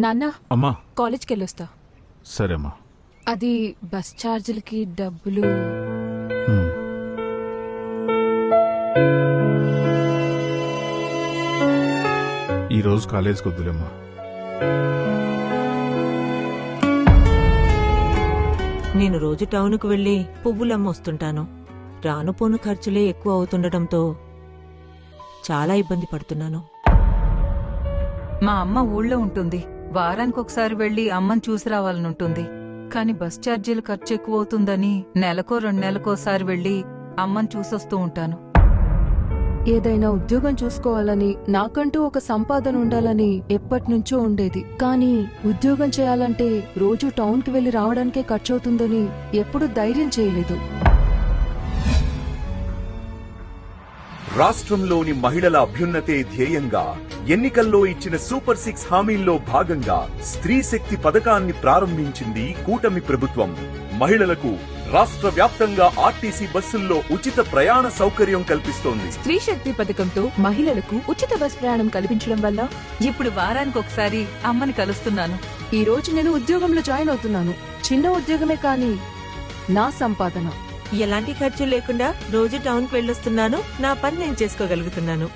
నాన్న అమ్మా కాలేజ్కి వెళ్ళొస్తా. సరే అమ్మా. అది బస్ ఛార్జీలకి డబ్బులు. ఈరోజు కాలేజ్కి వద్దులేమ్మా. నేను రోజు టౌన్కు వెళ్లి పువ్వులమ్మొస్తుంటాను. రాను పోను ఖర్చులే ఎక్కువ అవుతుండటంతో చాలా ఇబ్బంది పడుతున్నాను. మా అమ్మ ఊళ్ళో ఉంటుంది. వారానికి ఒకసారి వెళ్లి అమ్మని చూసి రావాలనుంటుంది. కాని బస్ ఛార్జీలు ఖర్చు ఎక్కువ అవుతుందని నెలకో 2 నెలకోసారి వెళ్లి అమ్మని చూసొస్తూ ఉంటాను. ఏదైనా ఉద్యోగం చూసుకోవాలని, నాకంటూ ఒక సంపాదన ఉండాలని ఎప్పటినుంచో ఉండేది. కానీ ఉద్యోగం చేయాలంటే రోజు టౌన్కి వెళ్లి రావడానికే ఖర్చవుతుందని ఎప్పుడూ ధైర్యం చేయలేదు. రాష్ట్రంలోని మహిళల అభ్యున్నతే ధ్యేయంగా ఎన్నికల్లో ఇచ్చిన సూపర్ 6 హామీల్లో భాగంగా స్త్రీ శక్తి పథకాన్ని ప్రారంభించింది కూటమి ప్రభుత్వం. మహిళలకు రాష్ట్ర వ్యాప్తంగా ఆర్టీసీ బస్సుల్లో ఉచిత ప్రయాణ సౌకర్యం కల్పిస్తోంది. స్త్రీ శక్తి పథకంతో మహిళలకు ఉచిత బస్ ప్రయాణం కల్పించడం వల్ల ఇప్పుడు వారానికి ఒకసారి అమ్మని కలుస్తున్నాను. ఈ రోజు నేను ఉద్యోగంలో జాయిన్ అవుతున్నాను. చిన్న ఉద్యోగమే కానీ నా సంపాదన. ఎలాంటి ఖర్చు లేకుండా రోజు టౌన్కి వెళ్ళొస్తున్నాను. నా పని నేను చేసుకోగలుగుతున్నాను.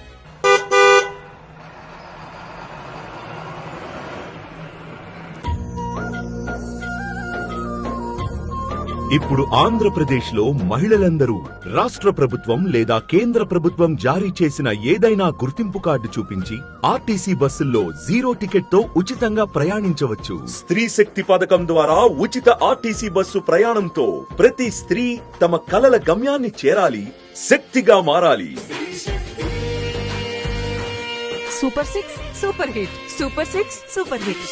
ఇప్పుడు ఆంధ్రప్రదేశ్ లో మహిళలందరూ రాష్ట్ర ప్రభుత్వం లేదా కేంద్ర ప్రభుత్వం జారీ చేసిన ఏదైనా గుర్తింపు కార్డు చూపించి ఆర్టీసీ బస్సుల్లో 0 టికెట్ తో ఉచితంగా ప్రయాణించవచ్చు. స్త్రీ శక్తి పథకం ద్వారా ఉచిత ఆర్టీసీ బస్సు ప్రయాణంతో ప్రతి స్త్రీ తమ కలల గమ్యాన్ని చేరాలి, శక్తిగా మారాలి. Super 6 super hit. Super 6 super hit.